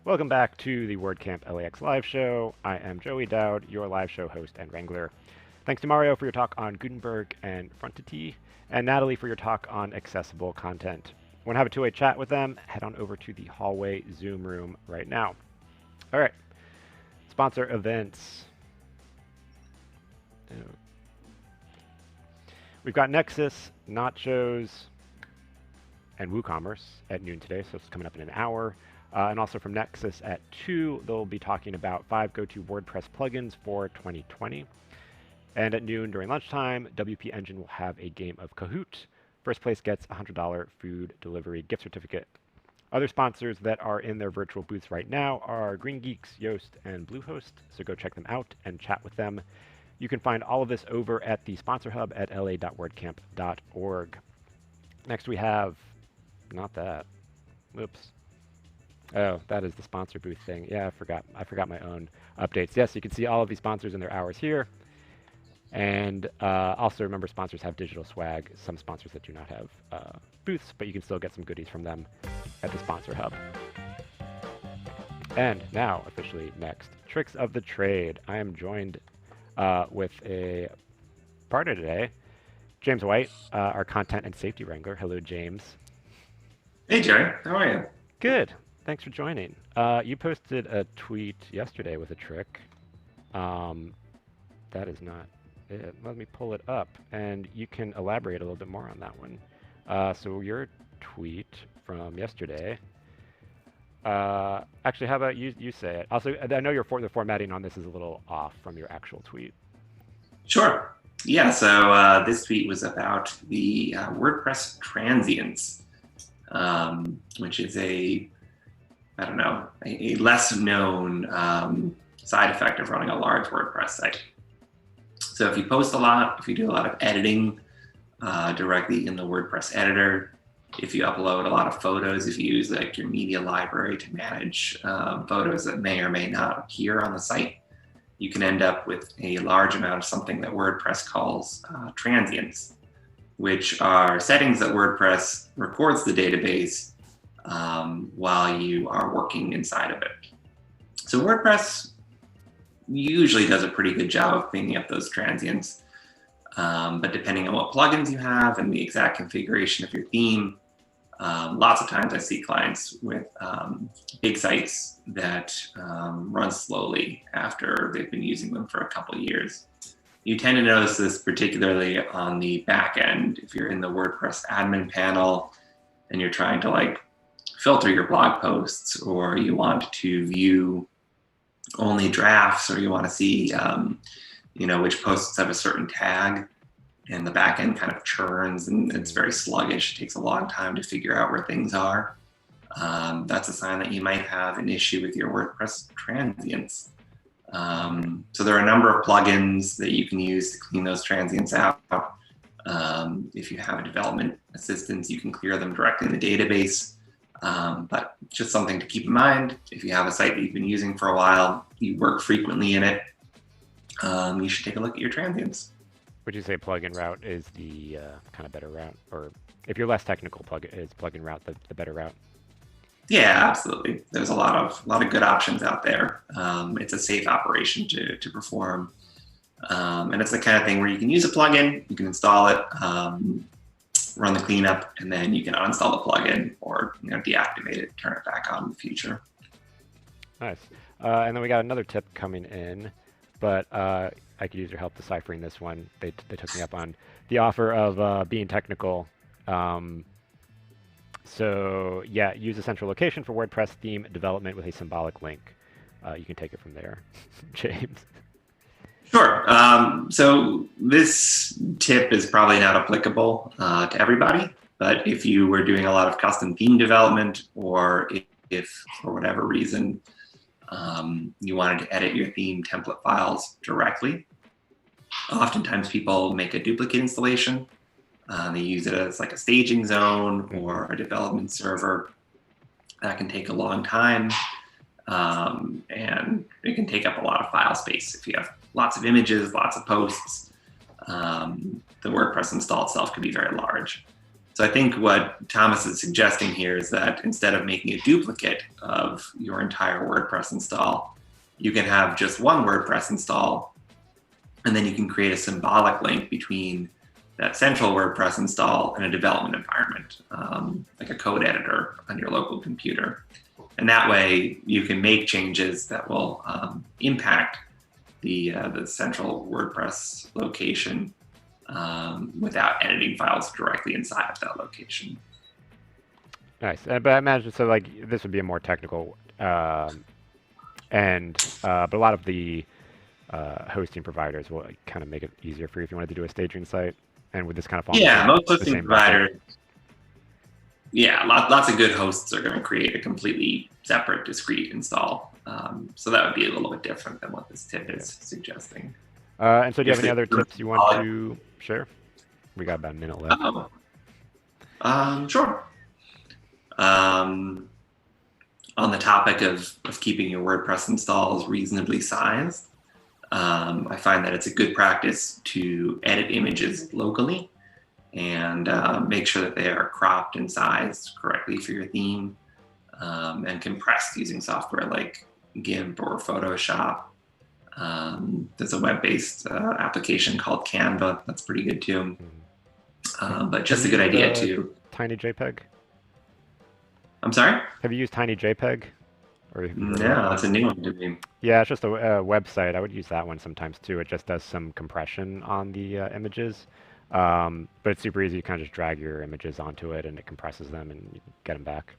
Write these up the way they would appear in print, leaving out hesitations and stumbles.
Welcome back to the WordCamp LAX live show. I am Joey Dowd, your live show host and wrangler. Thanks to Mario for your talk on Gutenberg and Frontity, and Natalie for your talk on accessible content. Want to have a two-way chat with them? Head on over to the hallway Zoom room right now. All right, sponsor events. We've got Nexus, Nachos, and WooCommerce at noon today, so it's coming up in an hour. And also from Nexus at 2, they'll be talking about 5 go-to WordPress plugins for 2020. And at noon during lunchtime, WP Engine will have a game of Kahoot. First place gets a $100 food delivery gift certificate. Other sponsors that are in their virtual booths right now are Green Geeks, Yoast, and Bluehost, so go check them out and chat with them. You can find all of this over at the sponsor hub at la.wordcamp.org. Next we have, not that, whoops. Oh, that is the sponsor booth thing. Yeah, I forgot my own updates. Yes, you can see all of these sponsors and their hours here. And also remember, sponsors have digital swag. Some sponsors that do not have booths, but you can still get some goodies from them at the sponsor hub. And now, officially next, tricks of the trade. I am joined with a partner today, James White, our content and safety wrangler. Hello, James. Hey, Jerry. How are you? Good. Thanks for joining. You posted a tweet yesterday with a trick. That is not it. Let me pull it up, and you can elaborate a little bit more on that one. So your tweet from yesterday. Actually, how about you say it? Also, I know the formatting on this is a little off from your actual tweet. Sure. Yeah, so this tweet was about the WordPress transients, which is a less known side effect of running a large WordPress site. So if you post a lot, if you do a lot of editing directly in the WordPress editor, if you upload a lot of photos, if you use like your media library to manage photos that may or may not appear on the site, you can end up with a large amount of something that WordPress calls transients, which are settings that WordPress records the database while you are working inside of it. So WordPress usually does a pretty good job of cleaning up those transients, but depending on what plugins you have and the exact configuration of your theme, lots of times I see clients with big sites that run slowly after they've been using them for a couple of years. You tend to notice this particularly on the back end. If you're in the WordPress admin panel and you're trying to filter your blog posts, or you want to view only drafts, or you want to see which posts have a certain tag, and the back end kind of churns and it's very sluggish. It takes a long time to figure out where things are. That's a sign that you might have an issue with your WordPress transients. So there are a number of plugins that you can use to clean those transients out. If you have a development assistant, you can clear them directly in the database. But just something to keep in mind, if you have a site that you've been using for a while, you work frequently in it, you should take a look at your transients. Would you say plugin route is the kind of better route? Or if you're less technical, is plugin route the better route? Yeah, absolutely. There's a lot of good options out there. It's a safe operation to perform. And it's the kind of thing where you can use a plugin, you can install it, run the cleanup, and then you can uninstall the plugin or deactivate it, turn it back on in the future. Nice. And then we got another tip coming in, but I could use your help deciphering this one. They took me up on the offer of being technical. So yeah, use a central location for WordPress theme development with a symbolic link. You can take it from there, James. Sure. So this tip is probably not applicable to everybody, but if you were doing a lot of custom theme development, or if for whatever reason you wanted to edit your theme template files directly, oftentimes people make a duplicate installation. They use it as like a staging zone or a development server. That can take a long time, and it can take up a lot of file space. If you have lots of images, lots of posts, the WordPress install itself could be very large. So I think what Thomas is suggesting here is that instead of making a duplicate of your entire WordPress install, you can have just one WordPress install, and then you can create a symbolic link between that central WordPress install and a development environment, like a code editor on your local computer. And that way you can make changes that will impact the central WordPress location without editing files directly inside of that location. Nice. But I imagine, so like this would be a more technical, but a lot of the hosting providers will kind of make it easier for you if you wanted to do a staging site. And with this kind of fall most the hosting same providers, lots of good hosts are going to create a completely separate, discrete install. So that would be a little bit different than what this tip is suggesting. And so do you have any other tips you want to share? We got about a minute left. Sure. On the topic of keeping your WordPress installs reasonably sized, I find that it's a good practice to edit images locally and make sure that they are cropped and sized correctly for your theme and compressed using software like GIMP or Photoshop. There's a web-based application called Canva that's pretty good too. But just a good idea too. Tiny JPEG? I'm sorry? Have you used Tiny JPEG? Or No, that's a new one to me. Yeah, it's just a website. I would use that one sometimes too. It just does some compression on the images. But it's super easy. You kind of just drag your images onto it and it compresses them and you can get them back.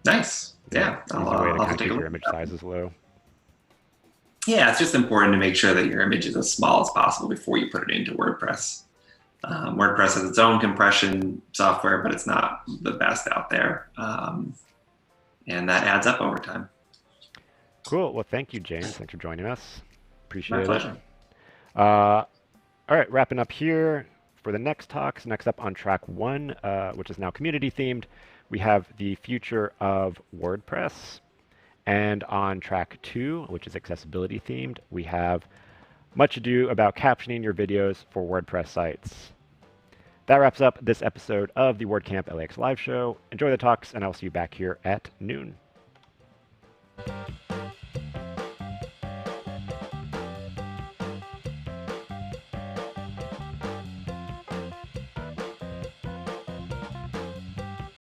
Nice. Yeah. Easy way to kind of keep your image sizes low. Yeah, it's just important to make sure that your image is as small as possible before you put it into WordPress. WordPress has its own compression software, but it's not the best out there. And that adds up over time. Cool. Well, thank you, James. Thanks for joining us. Appreciate it. My pleasure. All right, wrapping up here for the next talks. Next up on track 1, which is now community themed, we have the future of WordPress. And on track 2, which is accessibility themed, we have much ado about captioning your videos for WordPress sites. That wraps up this episode of the WordCamp LAX live show. Enjoy the talks, and I'll see you back here at noon.